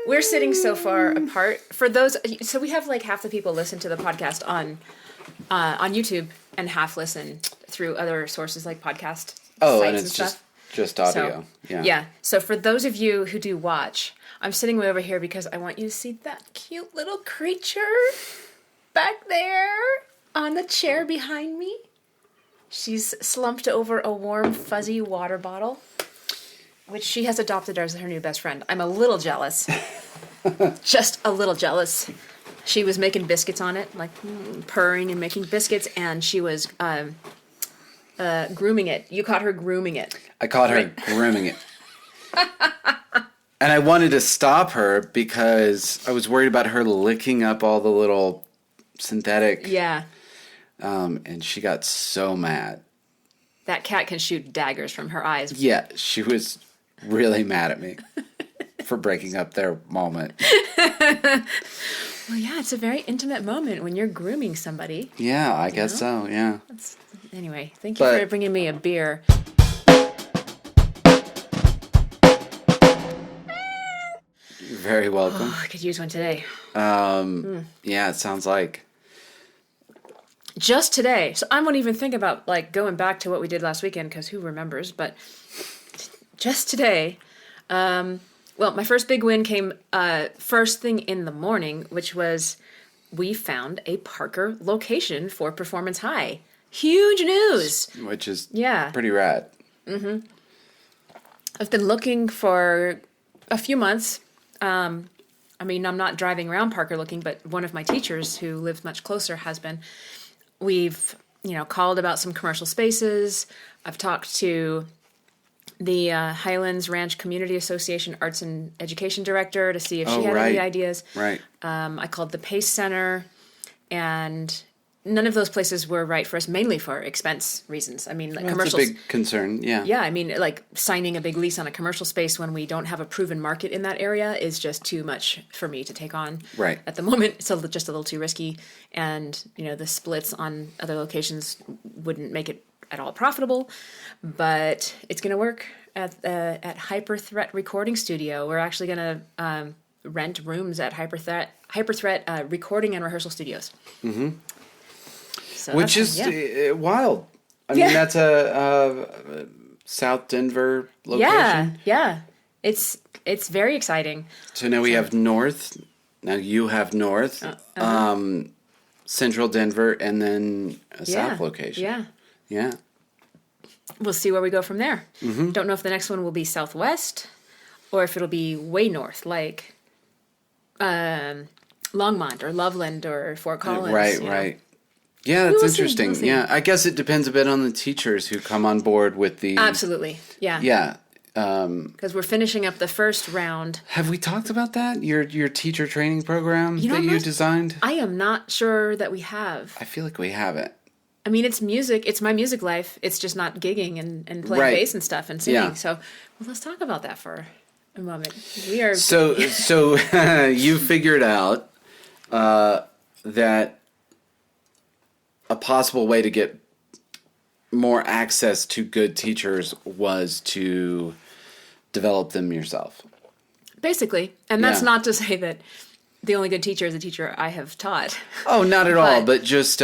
we're sitting so far apart. For those, so we have like half the people listen to the podcast on YouTube and half listen through other sources like podcast sites and it's and stuff. just audio. So, yeah. So for those of you who do watch, I'm sitting way over here because I want you to see that cute little creature back there on the chair behind me. She's slumped over a warm, fuzzy water bottle, which she has adopted as her new best friend. I'm a little jealous. Just a little jealous. She was making biscuits on it, like purring and making biscuits, and she was grooming it. You caught her grooming it. I caught her grooming it. And I wanted to stop her because I was worried about her licking up all the little synthetic. Yeah. And she got so mad. That cat can shoot daggers from her eyes. Yeah, she was really mad at me for breaking up their moment. Well, yeah, it's a very intimate moment when you're grooming somebody. Yeah, I guess so, yeah. Anyway, thank you for bringing me a beer. You're very welcome. Oh, I could use one today. Yeah, it sounds like. Just today. So I won't even think about like going back to what we did last weekend because who remembers, but just today. Well, my first big win came first thing in the morning, which was we found a Parker location for Performance High. Huge news. Which is pretty rad. Mm-hmm. I've been looking for a few months. I mean, I'm not driving around Parker looking, but one of my teachers who lives much closer has been. We've, called about some commercial spaces. I've talked to the Highlands Ranch Community Association Arts and Education Director to see if she had any ideas. Right. I called the Pace Center, and none of those places were right for us, mainly for expense reasons. I mean, like commercials. That's a big concern, yeah. Yeah, I mean, like signing a big lease on a commercial space when we don't have a proven market in that area is just too much for me to take on. Right. At the moment, it's just a little too risky, and the splits on other locations wouldn't make it at all profitable. But it's going to work at Hyperthreat Recording Studio. We're actually going to rent rooms at Hyperthreat Recording and Rehearsal Studios. Mm-hmm. So which is wild. I mean, that's a South Denver location. Yeah. It's very exciting. So now we have North. Now you have North, Central Denver, and then a South location. Yeah. We'll see where we go from there. Mm-hmm. Don't know if the next one will be Southwest or if it'll be way north, like Longmont or Loveland or Fort Collins. Right. Yeah, that's interesting. We'll see. Yeah, I guess it depends a bit on the teachers who come on board with the... Absolutely, yeah. Yeah. Because we're finishing up the first round. Have we talked about that? Your teacher training program that you designed? I am not sure that we have. I feel like we haven't. I mean, it's music. It's my music life. It's just not gigging and playing bass and stuff and singing. Yeah. So let's talk about that for a moment. We are... So you figured out that a possible way to get more access to good teachers was to develop them yourself. Basically. And that's not to say that the only good teacher is a teacher I have taught. Oh, not at all. But just,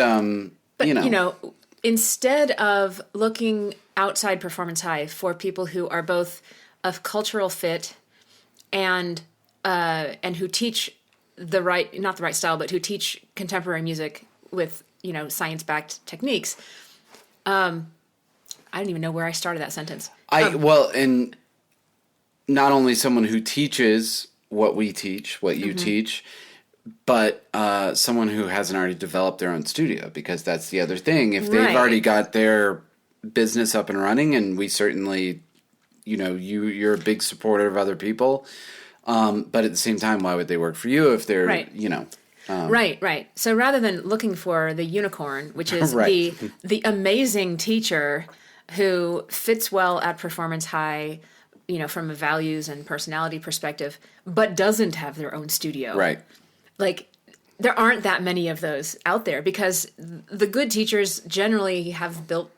instead of looking outside Performance High for people who are both a cultural fit and who teach not the right style, but who teach contemporary music with, science-backed techniques. I don't even know where I started that sentence. And not only someone who teaches what we teach, what you teach, but someone who hasn't already developed their own studio, because that's the other thing. If they've already got their business up and running, and we certainly, you're a big supporter of other people, but at the same time, why would they work for you if they're, Right. So rather than looking for the unicorn, which is the amazing teacher who fits well at Performance High, from a values and personality perspective, but doesn't have their own studio. Right. Like, there aren't that many of those out there because the good teachers generally have built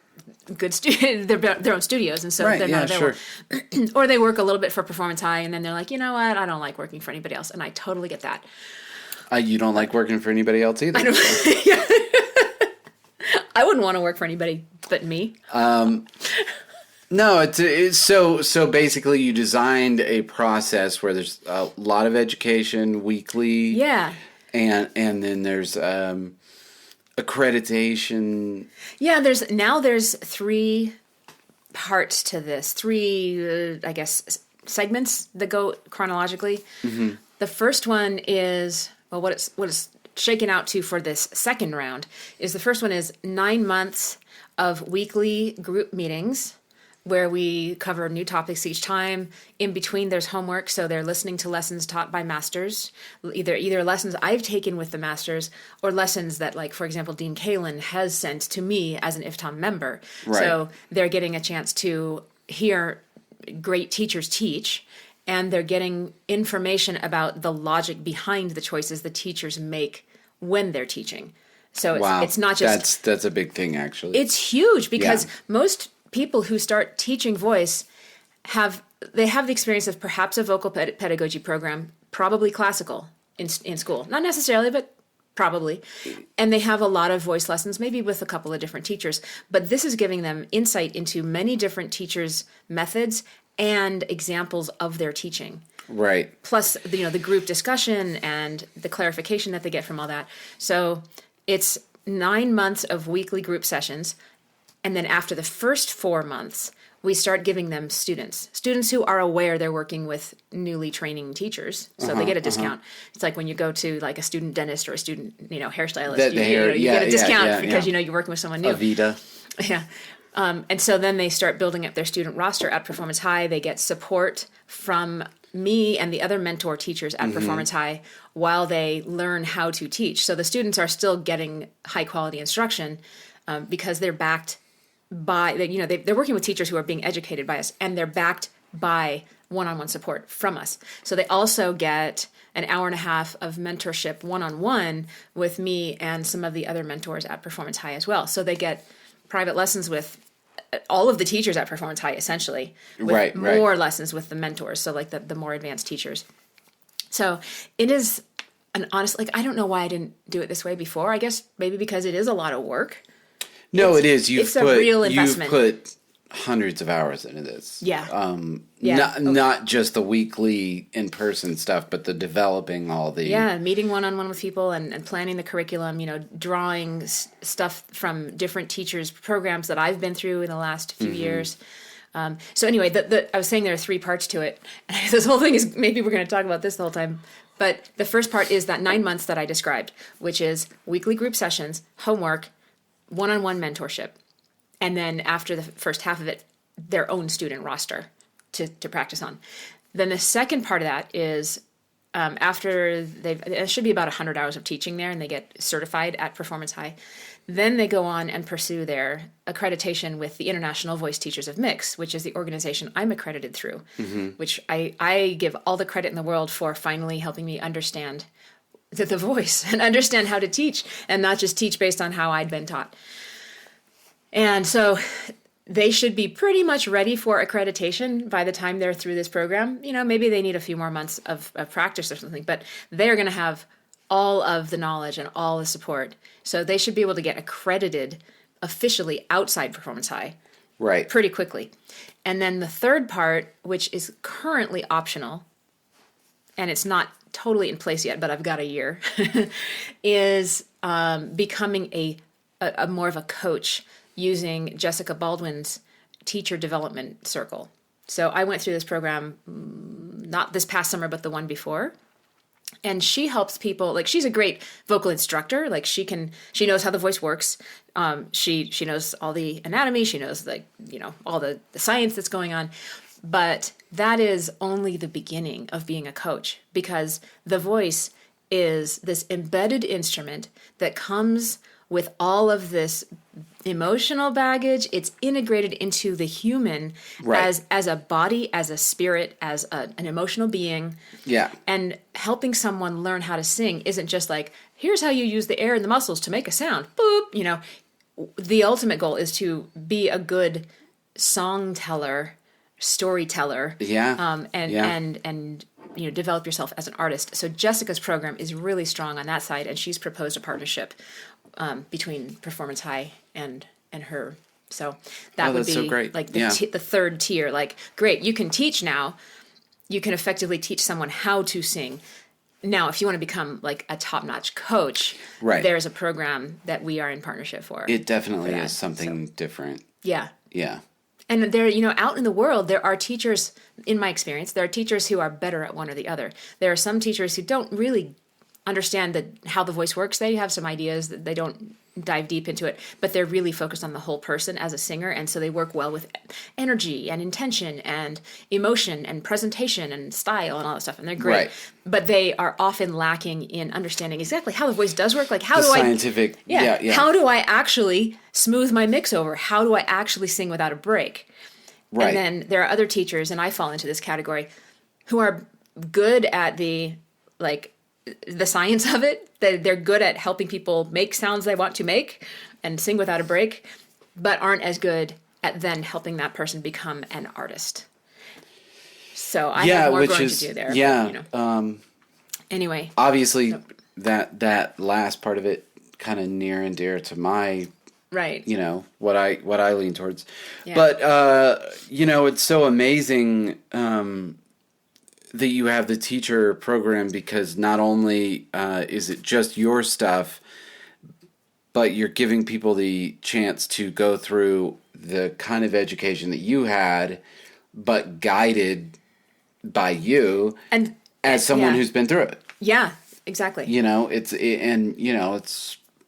their own studios, and so Right, they're yeah, not sure. available. Or they work a little bit for Performance High, and then they're like, you know what, I don't like working for anybody else, and I totally get that. You don't like working for anybody else either. I wouldn't want to work for anybody but me. No, it's so basically you designed a process where there's a lot of education weekly. Yeah. And then there's accreditation. Yeah, there's 3 parts to this. 3 I guess segments that go chronologically. Mm-hmm. The first one is what it's shaken out to for this second round is the first one is 9 months of weekly group meetings where we cover new topics each time. In between, there's homework, so they're listening to lessons taught by masters, either lessons I've taken with the masters or lessons that, like, for example, Dean Kalin has sent to me as an IFTOM member. Right. So they're getting a chance to hear great teachers teach, and they're getting information about the logic behind the choices the teachers make when they're teaching. So it's not just... That's a big thing, actually. It's huge because most people who start teaching voice have the experience of perhaps a vocal pedagogy program, probably classical in school. Not necessarily, but probably. And they have a lot of voice lessons, maybe with a couple of different teachers. But this is giving them insight into many different teachers' methods and examples of their teaching. Right. Plus, the group discussion and the clarification that they get from all that. So it's 9 months of weekly group sessions. And then after the first 4 months, we start giving them students who are aware they're working with newly training teachers. So they get a discount. It's like when you go to like a student dentist or a student, hairstylist, you get a discount because, you're working with someone new. Avita. Yeah. And so then they start building up their student roster at Performance High. They get support from me and the other mentor teachers at Performance High while they learn how to teach. So the students are still getting high quality instruction because they're backed by, they're working with teachers who are being educated by us, and they're backed by one-on-one support from us. So they also get an hour and a half of mentorship one-on-one with me and some of the other mentors at Performance High as well. So they get private lessons with all of the teachers at Performance High, essentially, with more lessons with the mentors, so like the more advanced teachers. So it is an honest, I don't know why I didn't do it this way before. I guess maybe because it is a lot of work. No, it is. It's a real investment. You've put hundreds of hours into this. Yeah. Not just the weekly in-person stuff, but the developing all the... Yeah, meeting one-on-one with people and planning the curriculum, drawing stuff from different teachers' programs that I've been through in the last few years. So anyway, I was saying there are 3 parts to it. And this whole thing is, maybe we're going to talk about this the whole time. But the first part is that 9 months that I described, which is weekly group sessions, homework, one-on-one mentorship, and then after the first half of it, their own student roster to practice on. Then the second part of that is after it should be about 100 hours of teaching there, and they get certified at Performance High. Then they go on and pursue their accreditation with the International Voice Teachers of Mix, which is the organization I'm accredited through, which I give all the credit in the world for finally helping me understand the voice and understand how to teach, and not just teach based on how I'd been taught. And so they should be pretty much ready for accreditation by the time they're through this program. Maybe they need a few more months of practice or something, but they're going to have all of the knowledge and all the support. So they should be able to get accredited officially outside Performance High pretty quickly. And then the third part, which is currently optional, and it's not totally in place yet, but I've got a year, is becoming a more of a coach using Jessica Baldwin's teacher development circle. So I went through this program, not this past summer, but the one before. And she helps people, she's a great vocal instructor. She knows how the voice works. She knows all the anatomy. She knows all the science that's going on. But that is only the beginning of being a coach, because the voice is this embedded instrument that comes with all of this emotional baggage. It's integrated into the human as a body, as a spirit, as an emotional being. Yeah. And helping someone learn how to sing isn't just here's how you use the air and the muscles to make a sound. Boop. the ultimate goal is to be a good song teller, storyteller, and develop yourself as an artist. So Jessica's program is really strong on that side, and she's proposed a partnership between Performance High and her. So that would be so great. Like the third tier. Like, great, you can teach now. You can effectively teach someone how to sing. Now, if you want to become like a top-notch coach, there's a program that we are in partnership for. It definitely is something different. Yeah. Yeah. And there, out in the world, there are teachers, in my experience, there are teachers who are better at one or the other. There are some teachers who don't really understand how the voice works. They have some ideas that they don't dive deep into it, but they're really focused on the whole person as a singer, and so they work well with energy and intention and emotion and presentation and style and all that stuff, and they're great. Right. But they are often lacking in understanding exactly how the voice does work. Like, how how do I actually smooth my mix over? How do I actually sing without a break? Right. And then there are other teachers, and I fall into this category, who are good at the science of it. They're good at helping people make sounds they want to make and sing without a break, but aren't as good at then helping that person become an artist. So I have more growing to do there. Yeah. But, anyway. Obviously, that last part of it kind of near and dear to my, what I lean towards. Yeah. But, it's so amazing that you have the teacher program, because not only is it just your stuff, but you're giving people the chance to go through the kind of education that you had, but guided by you and as someone who's been through it. Yeah, exactly. It's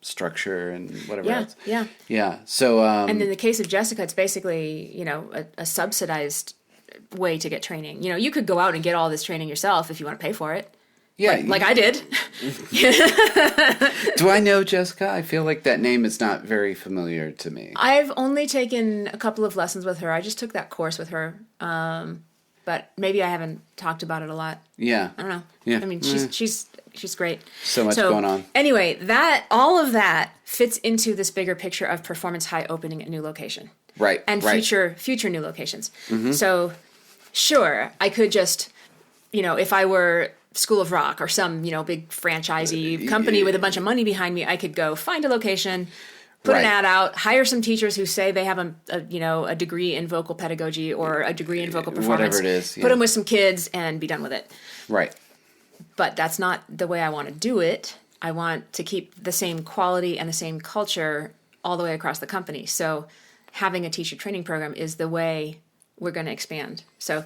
structure and whatever else. Yeah. Yeah. So, and in the case of Jessica, it's basically, a subsidized way to get training. You could go out and get all this training yourself if you want to pay for it. Yeah. Like I did. Do I know Jessica? I feel like that name is not very familiar to me. I've only taken a couple of lessons with her. I just took that course with her. But maybe I haven't talked about it a lot. Yeah. I don't know. Yeah. I mean, she's great. So much going on. Anyway, all of that fits into this bigger picture of Performance High opening a new location. Right. And future new locations. Mm-hmm. So, sure, I could just, if I were School of Rock or some, big franchisee company with a bunch of money behind me, I could go find a location, put an ad out, hire some teachers who say they have a degree in vocal pedagogy or a degree in vocal performance. Whatever it is. Yeah. Put them with some kids and be done with it. Right. But that's not the way I want to do it. I want to keep the same quality and the same culture all the way across the company. So having a teacher training program is the way we're going to expand. So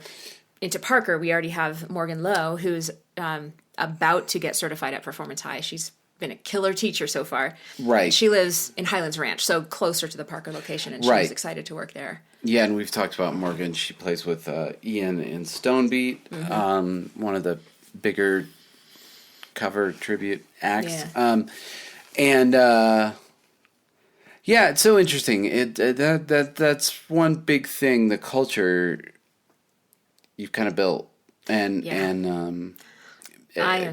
into Parker, we already have Morgan Lowe, who's about to get certified at Performance High. She's been a killer teacher so far. Right. She lives in Highlands Ranch, so closer to the Parker location, and she's excited to work there. Yeah, and we've talked about Morgan. She plays with Ian in Stonebeat, one of the bigger cover tribute acts. Yeah. Yeah, it's so interesting. That's one big thing, the culture you've kind of built and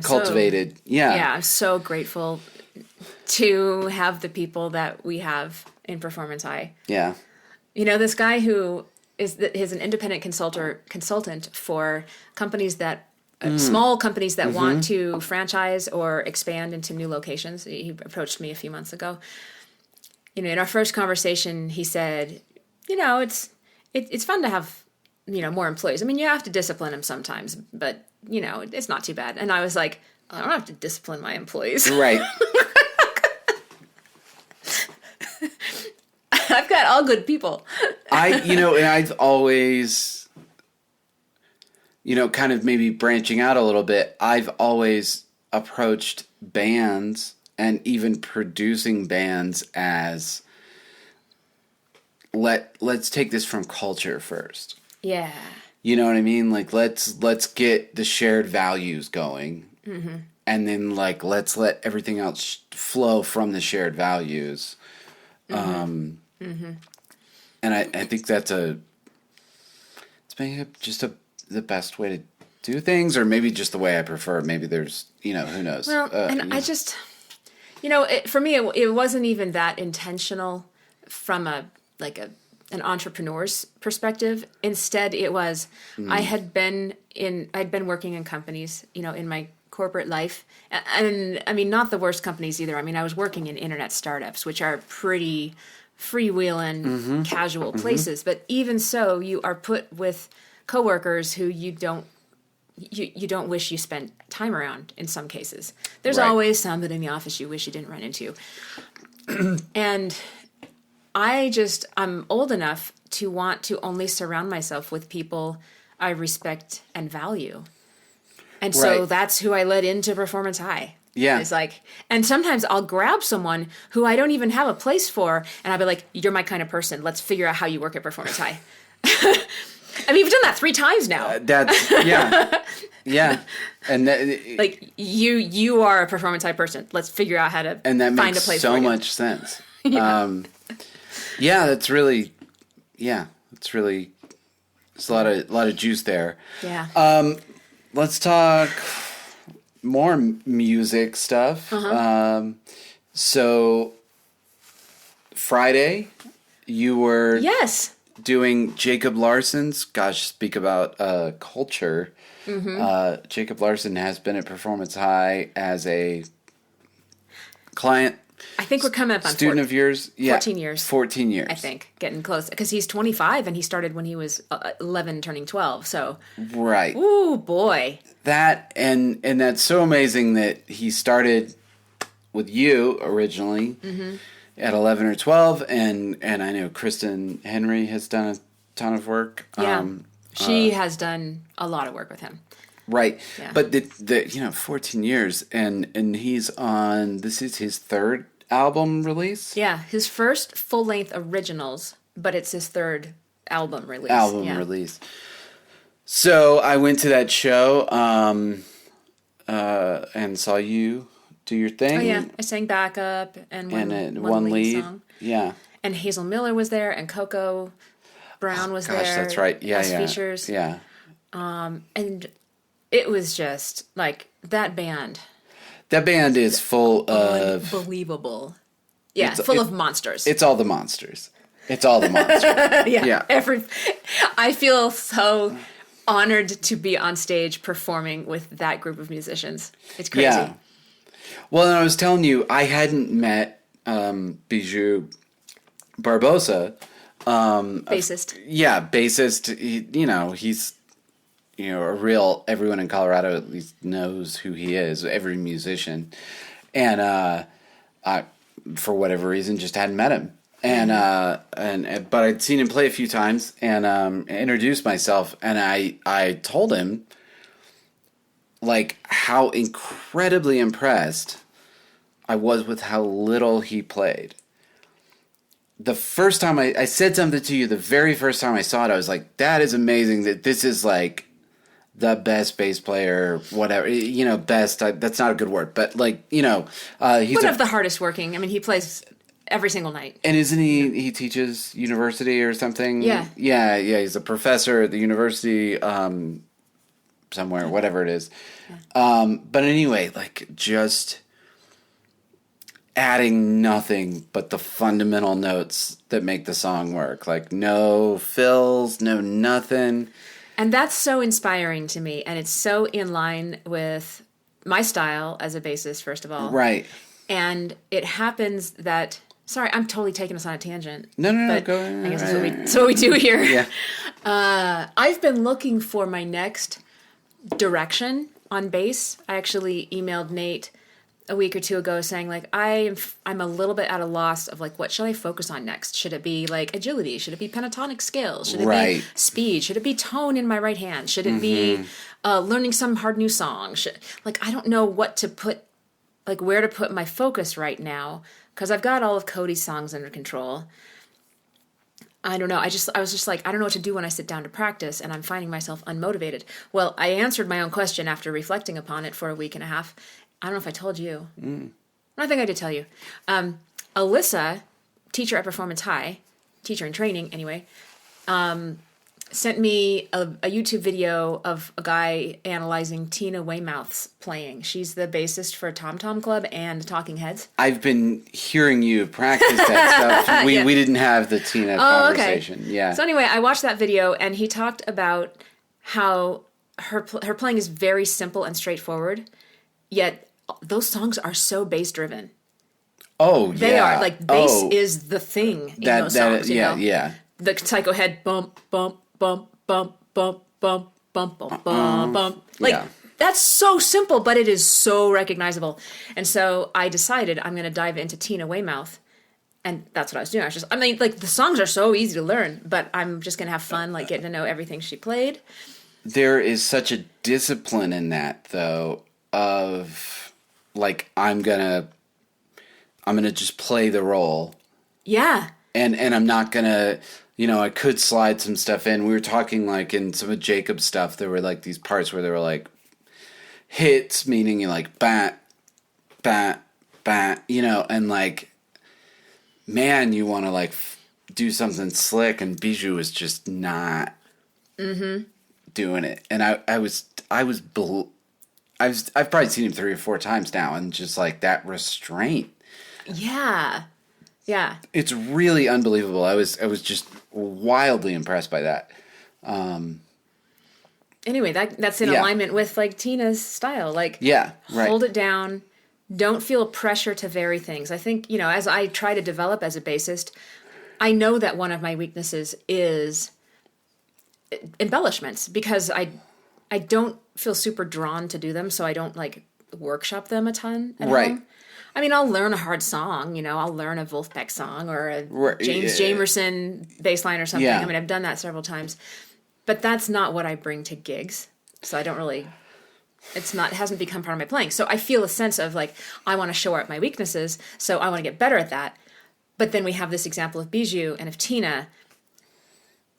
cultivated. I'm so grateful to have the people that we have in Performance High. Yeah. This guy who is an independent consultant for companies that small companies that want to franchise or expand into new locations. He approached me a few months ago. In our first conversation, he said, it's fun to have, more employees. I mean, you have to discipline them sometimes, but, it's not too bad. And I was like, I don't have to discipline my employees. Right. I've got all good people. I've always, kind of maybe branching out a little bit, I've always approached bands and even producing bands as let's take this from culture first. Yeah. You know what I mean? Like let's get the shared values going. Mm-hmm. And then let's let everything else flow from the shared values. And I think that's it's maybe just the best way to do things, or maybe just the way I prefer. Maybe there's, who knows? Well, I just, for me, it wasn't even that intentional, from an entrepreneur's perspective. Instead, it was I'd been working in companies, in my corporate life, and I mean, not the worst companies either. I mean, I was working in internet startups, which are pretty freewheeling, casual places. But even so, you are put with coworkers who you don't wish you spent time around in some cases. There's always somebody in the office you wish you didn't run into. And I'm old enough to want to only surround myself with people I respect and value. And so that's who I led into Performance High. Yeah. It's like, and sometimes I'll grab someone who I don't even have a place for, and I'll be like, you're my kind of person. Let's figure out how you work at Performance High. I mean, we've done that 3 times now. Yeah. And that, you are a Performance High person. Let's figure out how to and that find makes a place so for you. much sense. That's really, there's a lot of juice there. Yeah. Let's talk more music stuff. So Friday, you were doing Jacob Larson's. Speak about culture. Jacob Larson has been at Performance High as a client. I think we're coming up on student of yours. 14 years. 14 years. I think, getting close, because he's 25 and he started when he was 11, turning 12. So, right. Ooh, boy. That and that's so amazing that he started with you originally at 11 or 12, and I know Kristen Henry has done a ton of work. Yeah, she has done a lot of work with him. Right, yeah. But the 14 years, and he's on, this is his 3rd album release. Yeah, his first full length originals, but it's his 3rd album release. Release. So I went to that show and saw you do your thing. Oh yeah, I sang backup and one lead song. Yeah. And Hazel Miller was there, and Coco Brown was there. That's right. Yeah, as features. Yeah. And it was just like that band. That band is full of unbelievable. Yeah, full of monsters. It's all the monsters. It's all the monsters. Yeah. I feel so honored to be on stage performing with that group of musicians. It's crazy. Yeah. Well, and I was telling you, I hadn't met Bijoux Barbosa. Bassist. Bassist. He's a real, everyone in Colorado at least knows who he is, every musician. And I, for whatever reason, just hadn't met him. But I'd seen him play a few times and introduced myself, and I told him like how incredibly impressed I was with how little he played. The first time I said something to you, the very first time I saw it, I was like, that is amazing, that this is like the best bass player, whatever, best, that's not a good word, but he's one of the hardest working. I mean, he plays every single night. And isn't he teaches university or something? Yeah. Yeah, he's a professor at the university, somewhere, whatever it is. Yeah. But anyway, just adding nothing but the fundamental notes that make the song work. Like no fills, no nothing. And that's so inspiring to me, and it's so in line with my style as a bassist, first of all. Right. And it happens that... Sorry, I'm totally taking us on a tangent. No, go ahead. I guess that's what we do here. Yeah. I've been looking for my next direction on bass. I actually emailed Nate a week or two ago saying, I'm a little bit at a loss of, what should I focus on next? Should it be, agility? Should it be pentatonic scales? Should it be speed? Should it be tone in my right hand? Should it be learning some hard new song? I don't know what to put, where to put my focus right now, because I've got all of Cody's songs under control. I don't know. I was just I don't know what to do when I sit down to practice, and I'm finding myself unmotivated. Well, I answered my own question after reflecting upon it for a week and a half. I don't know if I told you. I think I did tell you. Alyssa, teacher at Performance High, teacher in training anyway, sent me a YouTube video of a guy analyzing Tina Weymouth's playing. She's the bassist for Tom Tom Club and Talking Heads. I've been hearing you practice that stuff. We didn't have the Tina conversation. Okay. Yeah. So anyway, I watched that video, and he talked about how her playing is very simple and straightforward, yet those songs are so bass driven. Oh, yeah. They are. Like, bass is the thing in those songs, you know? Yeah. The Psycho Head, bump, bump, bump, bump, bump, bump, bump, bump, bump. Like, that's so simple, but it is so recognizable. And so I decided I'm going to dive into Tina Weymouth. And that's what I was doing. The songs are so easy to learn, but I'm just going to have fun, like, getting to know everything she played. There is such a discipline in that, though, of, like, I'm gonna just play the role. Yeah. And I'm not gonna, I could slide some stuff in. We were talking, like, in some of Jacob's stuff, there were, like, these parts where there were, like, hits, meaning you like, bat, bat, bat, and, like, man, you want to, like, do something slick, and Bijoux is just not doing it. And I've probably seen him 3 or 4 times now, and just, like, that restraint. Yeah. Yeah. It's really unbelievable. I was just wildly impressed by that. Anyway, that's in alignment with, like, Tina's style. Like, hold it down. Don't feel pressure to vary things. I think, as I try to develop as a bassist, I know that one of my weaknesses is embellishments, because I don't feel super drawn to do them, so I don't, like, workshop them a ton at home. I mean, I'll learn a hard song, I'll learn a Wolfpack song or a James Jamerson bass line or something. Yeah. I mean, I've done that several times. But that's not what I bring to gigs. So I don't really, it hasn't become part of my playing. So I feel a sense of, like, I want to show out my weaknesses, so I want to get better at that. But then we have this example of Bijoux and of Tina.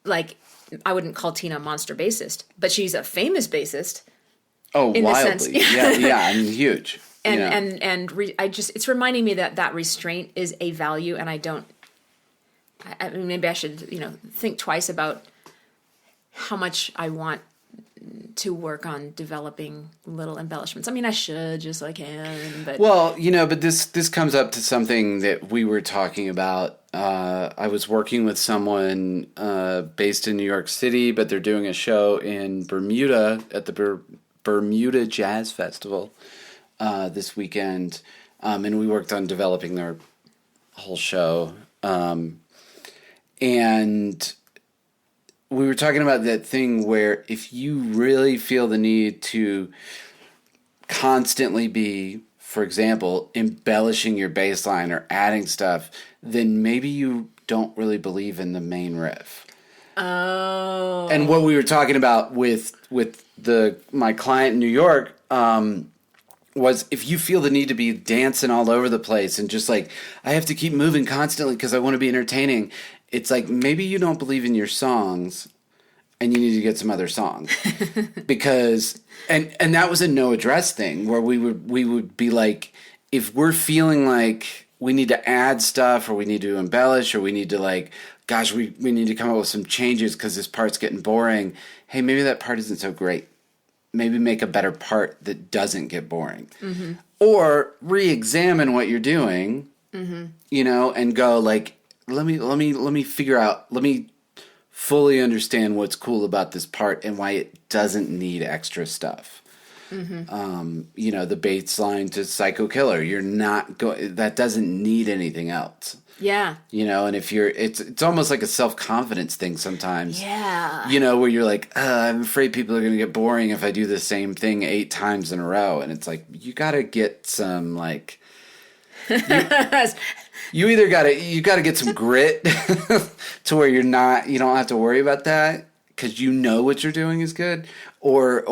Like, I wouldn't call Tina a monster bassist, but she's a famous bassist. Oh, wildly. Yeah, I mean, huge. It's reminding me that restraint is a value, and I mean, maybe I should, think twice about how much I want to work on developing little embellishments. I mean, I should, just so I can, but... Well, but this comes up to something that we were talking about. I was working with someone based in New York City, but they're doing a show in Bermuda at the Bermuda Jazz Festival this weekend, and we worked on developing their whole show. And we were talking about that thing where if you really feel the need to constantly be, for example, embellishing your bass line or adding stuff, then maybe you don't really believe in the main riff. Oh. And what we were talking about with my client in New York was, if you feel the need to be dancing all over the place and just, like, I have to keep moving constantly because I want to be entertaining, it's like, maybe you don't believe in your songs and you need to get some other songs. Because, and that was a no address thing where we would be like, if we're feeling like we need to add stuff or we need to embellish or we need to, like, gosh, we need to come up with some changes because this part's getting boring. Hey, maybe that part isn't so great. Maybe make a better part that doesn't get boring. Mm-hmm. Or re-examine what you're doing, and go, like, let me figure out, let me fully understand what's cool about this part and why it doesn't need extra stuff. Mm-hmm. The bass line to Psycho Killer, that doesn't need anything else. Yeah. And if it's almost like a self-confidence thing sometimes. Yeah. Where you're like, I'm afraid people are going to get boring if I do the same thing 8 times in a row. And it's like, you got to get some, like, you either got to get some grit to where you don't have to worry about that because what you're doing is good, or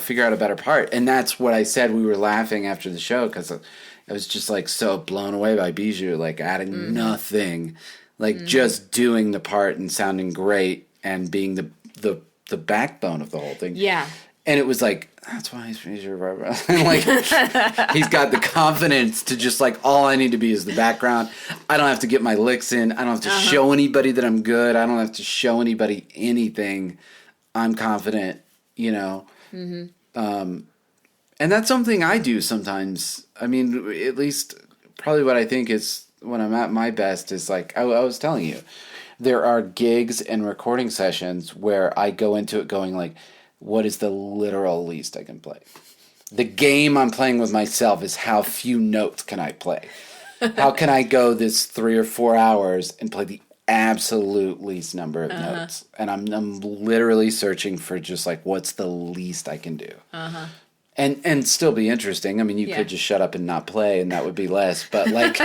figure out a better part. And that's what I said. We were laughing after the show because I was just, like, so blown away by Bijoux, like, adding nothing, like, just doing the part and sounding great and being the backbone of the whole thing. Yeah. And it was like, that's why he's Bijoux Barbosa. Like, he's got the confidence to just like, all I need to be is the background. I don't have to get my licks in. I don't have to show anybody that I'm good. I don't have to show anybody anything. I'm confident, you know. Mm-hmm. And that's something I do sometimes. I mean, at least probably what I think is when I'm at my best is like, I was telling you, there are gigs and recording sessions where I go into it going like, what is the literal least I can play? The game I'm playing with myself is how few notes can I play? How can I go this 3 or 4 hours and play the absolute least number of notes? And I'm literally searching for just like, what's the least I can do? And still be interesting. I mean, you could just shut up and not play and that would be less. But like,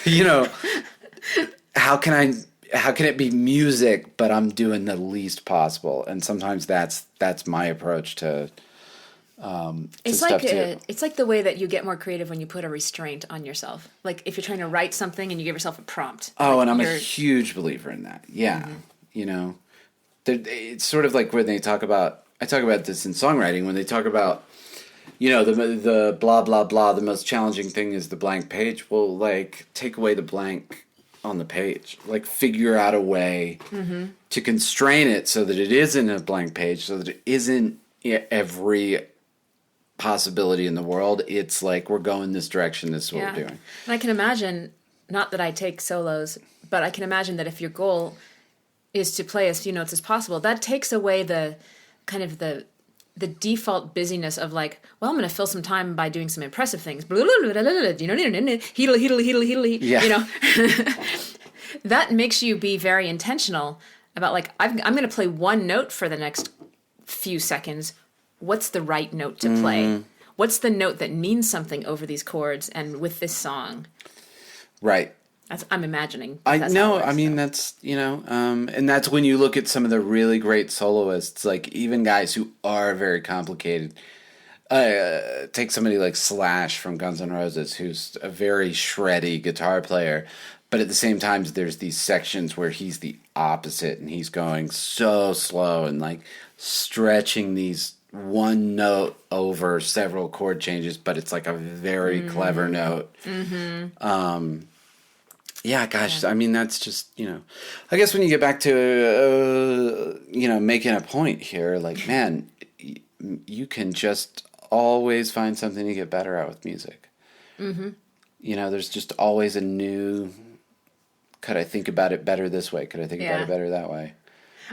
you know, how can it be music, but I'm doing the least possible? And sometimes that's my approach to it's stuff like too. it's like the way that you get more creative when you put a restraint on yourself. Like if you're trying to write something and you give yourself a prompt. Oh, like and I'm a huge believer in that. Yeah, you know, it's sort of like when they talk about. I talk about this in songwriting when they talk about, you know, the blah blah blah. The most challenging thing is the blank page. Well, like take away the blank on the page, like figure out a way to constrain it so that it isn't a blank page, so that it isn't every possibility in the world. It's like, we're going this direction, this is what we're doing. And I can imagine, not that I take solos, but I can imagine that if your goal is to play as few notes as possible, that takes away the kind of the default busyness of like, well, I'm going to fill some time by doing some impressive things. You know, that makes you be very intentional about like, I'm going to play one note for the next few seconds. What's the right note to play? What's the note that means something over these chords and with this song? Right. I'm imagining. I mean, that's, you know, and that's when you look at some of the really great soloists, like even guys who are very complicated. Take somebody like Slash from Guns N' Roses, who's a very shreddy guitar player, but at the same time, there's these sections where he's the opposite and he's going so slow and like stretching these one note over several chord changes, but it's like a very clever note. Yeah, gosh, I mean, that's just, you know, I guess when you get back to, you know, making a point here, like, man, you can just always find something to get better at with music. You know, there's just always a new, could I think about it better this way? Could I think about it better that way?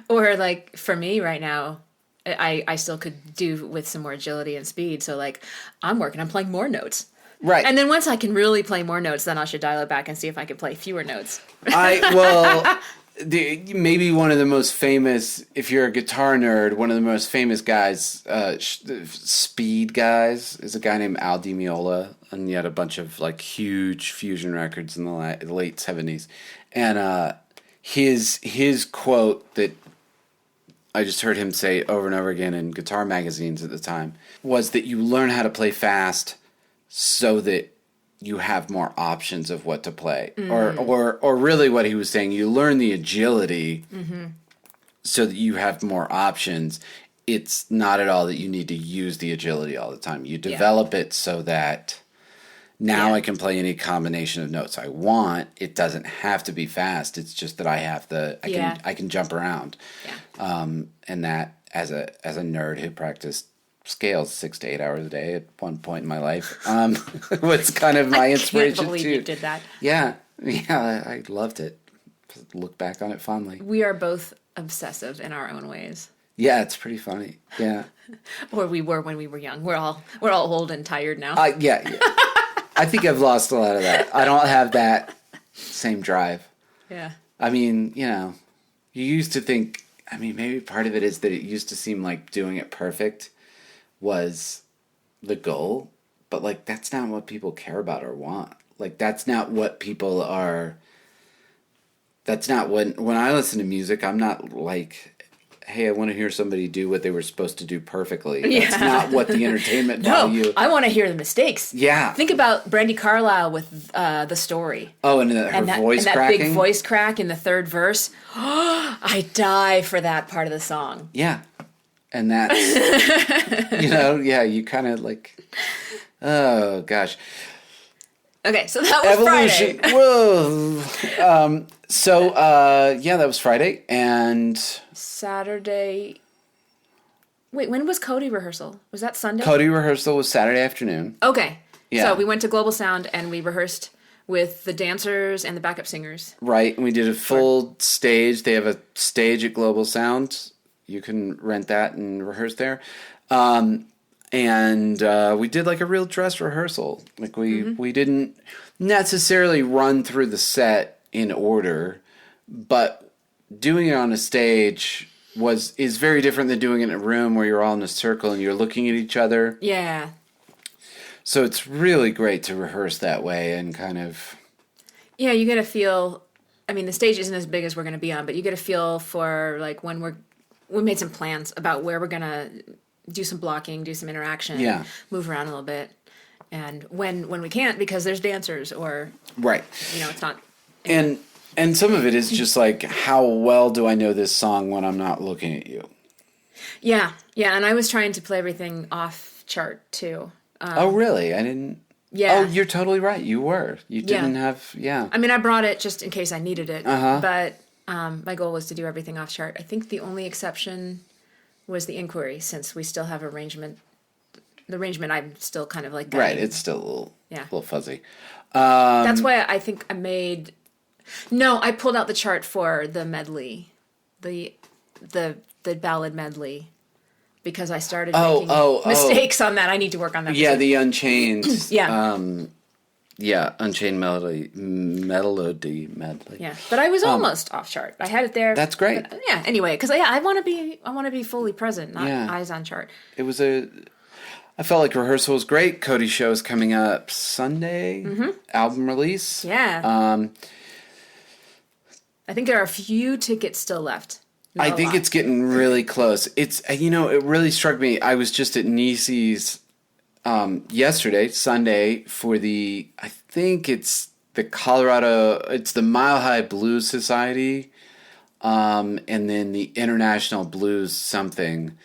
Or like for me right now, I still could do with some more agility and speed. So like I'm playing more notes. Right. And then once I can really play more notes, then I should dial it back and see if I can play fewer notes. Maybe one of the most famous, if you're a guitar nerd, one of the most famous guys, speed guys, is a guy named Al Di Meola, and he had a bunch of like huge fusion records in the late 70s. And his quote that I just heard him say over and over again in guitar magazines at the time was that you learn how to play fast so that you have more options of what to play. Or really what he was saying, you learn the agility so that you have more options. It's not at all that you need to use the agility all the time. You develop it so that now I can play any combination of notes I want. It doesn't have to be fast. It's just that I have I can jump around. And that as a nerd who practiced scales 6 to 8 hours a day at one point in my life was kind of my inspiration. I can't believe you did that. Yeah, I loved it. Look back on it fondly. We are both obsessive in our own ways. Yeah, it's pretty funny. Yeah. Or we were when we were young. We're all old and tired now. Yeah. I think I've lost a lot of that. I don't have that same drive. Yeah. I mean, you know, you used to think, I mean, maybe part of it is that it used to seem like doing it perfect was the goal, but like that's not what people care about or want. Like that's not what people are. That's not when I listen to music, I'm not like, hey, I want to hear somebody do what they were supposed to do perfectly. That's not what the entertainment value. I want to hear the mistakes. Yeah. Think about Brandi Carlile with The Story. Oh, and her voice cracking. That big voice crack in the third verse. I die for that part of the song. Yeah. And that's, you kind of like, oh gosh. Okay, so that was Evolution. Friday. Whoa. That was Friday. And Saturday. Wait, when was Cody rehearsal? Was that Sunday? Cody rehearsal was Saturday afternoon. Okay. Yeah. So we went to Global Sound and we rehearsed with the dancers and the backup singers. Right. And we did a full stage. They have a stage at Global Sound. You can rent that and rehearse there. And we did like a real dress rehearsal. Like we didn't necessarily run through the set in order, but doing it on a stage is very different than doing it in a room where you're all in a circle and you're looking at each other. Yeah. So it's really great to rehearse that way and kind of... Yeah, you get a feel... I mean, the stage isn't as big as we're going to be on, but you get a feel for, like, when we made some plans about where we're going to do some blocking, do some interaction, move around a little bit. And when we can't, because there's dancers or... Right. It's not... And some of it is just like, how well do I know this song when I'm not looking at you? Yeah, and I was trying to play everything off chart, too. Oh, really? I didn't... Yeah. Oh, you're totally right. You were. You didn't have... Yeah. I mean, I brought it just in case I needed it. Uh-huh. But my goal was to do everything off chart. I think the only exception was the inquiry, since we still have arrangement. The arrangement I'm still kind of like... gutting. Right. It's still a little fuzzy. That's why I think I made... No, I pulled out the chart for the medley. The ballad medley. Because I started making mistakes on that. I need to work on that. Yeah, the Unchained. Yeah. Unchained melody medley. Yeah, but I was almost off chart. I had it there. That's great. But, anyway, because I want to be fully present, not eyes on chart. It was I felt like rehearsal was great. Cody's show is coming up Sunday. Album release. Yeah. I think there are a few tickets still left. I think it's getting really close. It's, it really struck me. I was just at Niecy's yesterday, Sunday, for I think it's the Mile High Blues Society, and then the International Blues something.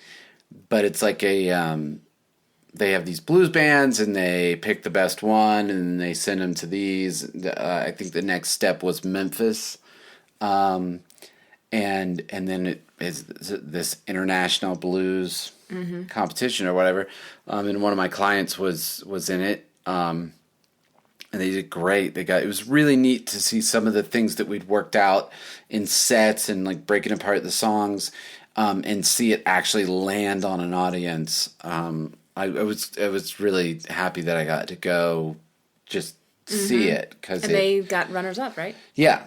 But it's like they have these blues bands and they pick the best one and they send them to these. I think the next step was Memphis. And then it is this international blues competition or whatever. And one of my clients was in it. And they did great. It was really neat to see some of the things that we'd worked out in sets and like breaking apart the songs, and see it actually land on an audience. I was really happy that I got to go just see it. And they got runners up, right? Yeah.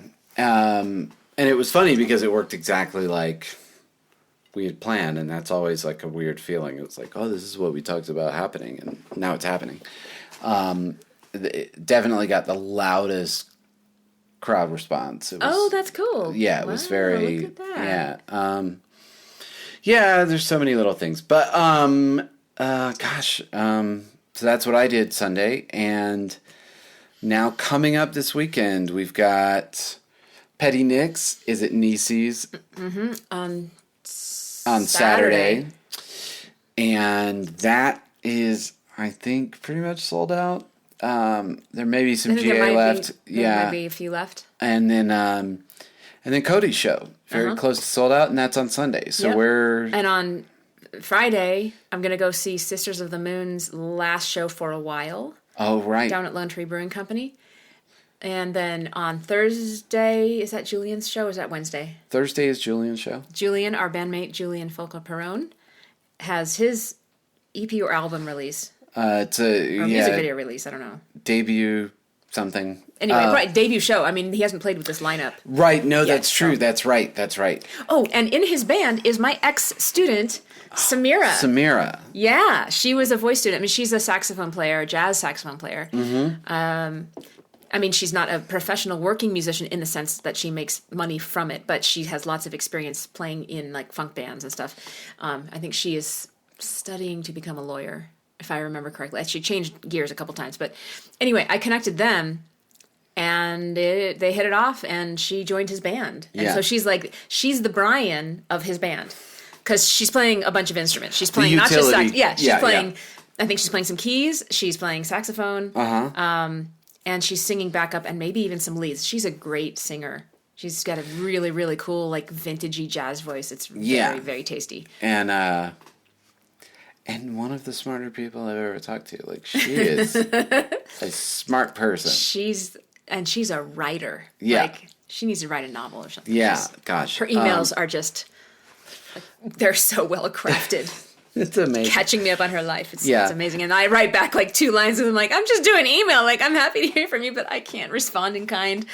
And it was funny because it worked exactly like we had planned, and that's always like a weird feeling. It was like, oh, this is what we talked about happening, and now it's happening. It definitely got the loudest crowd response. That's cool. Yeah, it was very... Look at that. Yeah. Yeah, there's so many little things. But, so that's what I did Sunday, and now coming up this weekend, we've got... Petty Nick's is at Niecy's on Saturday. And that is, I think, pretty much sold out. There may be some GA left. There might be a few left. And then Cody's show. Very close to sold out, and that's on Sunday. So And on Friday, I'm going to go see Sisters of the Moon's last show for a while. Oh, right. Down at Lone Tree Brewing Company. And then on Thursday, is that Julian's show or is that Wednesday? Thursday is Julian's show. Julian, our bandmate, Julian Fulco Perrone, has his EP or album release. It's music video release, I don't know. Debut something. Anyway, debut show. I mean, he hasn't played with this lineup. Right, no, that's true. That's right. Oh, and in his band is my ex-student, Samira. Samira. Yeah, she was a voice student. I mean, she's a saxophone player, a jazz saxophone player. I mean, she's not a professional working musician in the sense that she makes money from it, but she has lots of experience playing in like funk bands and stuff. I think she is studying to become a lawyer, if I remember correctly. She changed gears a couple times, but anyway, I connected them, and they hit it off, and she joined his band. And so she's the Bryan of his band. because she's playing a bunch of instruments. She's playing not just sax. Yeah, she's playing. I think she's playing some keys. She's playing saxophone. And she's singing backup and maybe even some leads. She's a great singer. She's got a really, really cool, like, vintagey jazz voice. It's very, very tasty. And one of the smarter people I've ever talked to. Like, she is a smart person. She's a writer. Yeah. Like, she needs to write a novel or something. Yeah, gosh. Her emails are just, like, they're so well crafted. It's amazing. Catching me up on her life. It's amazing. And I write back like 2 lines and I'm like, I'm just doing email. Like, I'm happy to hear from you, but I can't respond in kind.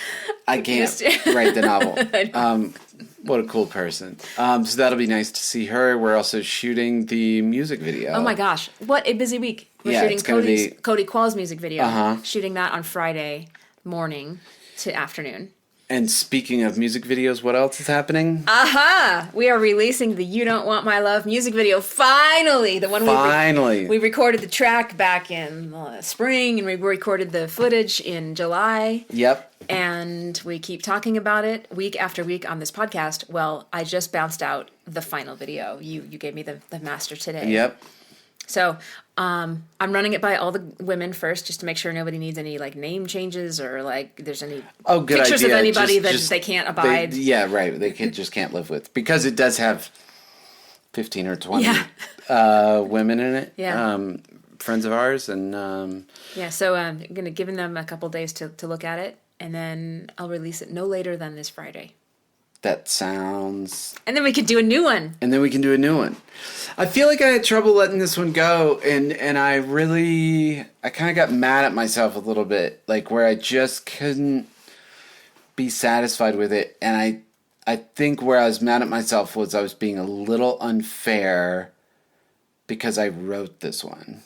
I can't write the novel. What a cool person. So that'll be nice to see her. We're also shooting the music video. Oh my gosh. What a busy week. We're shooting Cody Quall's music video. Shooting that on Friday morning to afternoon. And speaking of music videos, what else is happening? We are releasing the You Don't Want My Love music video. Finally! The one we recorded the track back in spring, and we recorded the footage in July. Yep. And we keep talking about it week after week on this podcast. Well, I just bounced out the final video. You gave me the master today. Yep. So I'm running it by all the women first, just to make sure nobody needs any like name changes or like there's any pictures of anybody that they can't abide. They can't live with, because it does have 15 or 20 women in it. Yeah. Friends of ours, and so I'm gonna give them a couple days to look at it, and then I'll release it no later than this Friday. That sounds... And then we could do a new one. I feel like I had trouble letting this one go, and I kind of got mad at myself a little bit, like where I just couldn't be satisfied with it. And I think where I was mad at myself was I was being a little unfair because I wrote this one.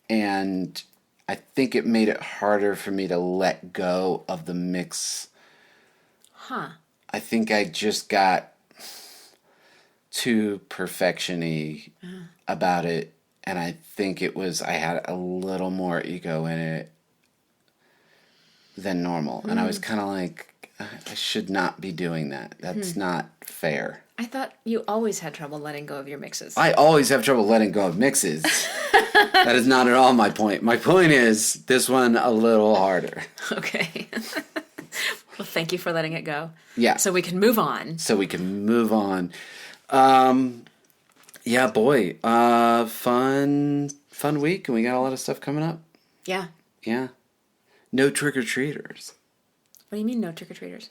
And I think it made it harder for me to let go of the mix. I think I just got too perfection-y about it, and I think I had a little more ego in it than normal. And I was kind of like, I should not be doing that. That's not fair. I thought you always had trouble letting go of your mixes. I always have trouble letting go of mixes. That is not at all my point. My point is this one a little harder. Okay. Well, thank you for letting it go. Yeah. So we can move on. Yeah, boy. Fun week, and we got a lot of stuff coming up. Yeah. Yeah. No trick-or-treaters. What do you mean, no trick-or-treaters?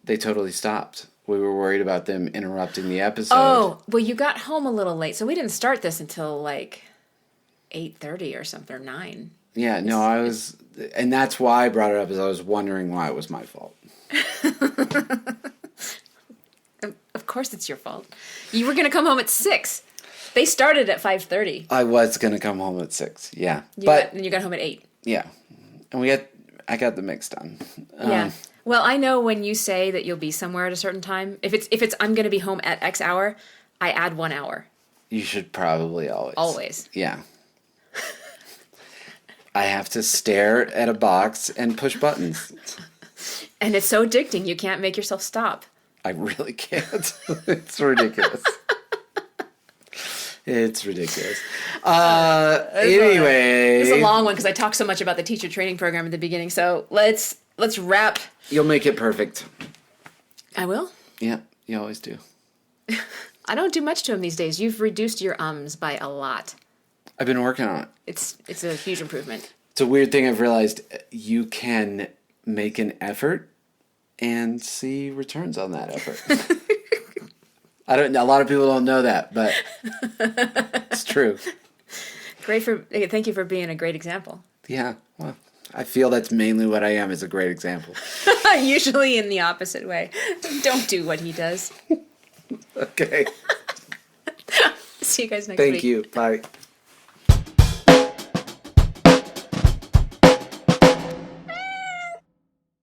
They totally stopped. We were worried about them interrupting the episode. Oh, well, you got home a little late, so we didn't start this until, like, 8:30 or something, or 9. Yeah, no, and that's why I brought it up, is I was wondering why it was my fault. Of course it's your fault. You were going to come home at 6. They started at 5:30. I was going to come home at 6, yeah. You got home at 8. Yeah. And I got the mix done. Yeah. Well, I know when you say that you'll be somewhere at a certain time, if it's I'm going to be home at X hour, I add 1 hour. You should probably always. Always. Yeah. I have to stare at a box and push buttons. And it's so addicting, you can't make yourself stop. I really can't. It's ridiculous. It's ridiculous. Anyway. It's a long one because I talked so much about the teacher training program at the beginning. So let's wrap. You'll make it perfect. I will? Yeah, you always do. I don't do much to them these days. You've reduced your ums by a lot. I've been working on it. It's a huge improvement. It's a weird thing I've realized. You can make an effort and see returns on that effort. A lot of people don't know that, but it's true. Thank you for being a great example. Yeah, well, I feel that's mainly what I am, is a great example. Usually in the opposite way. Don't do what he does. Okay. See you guys next week. Thank you. Bye.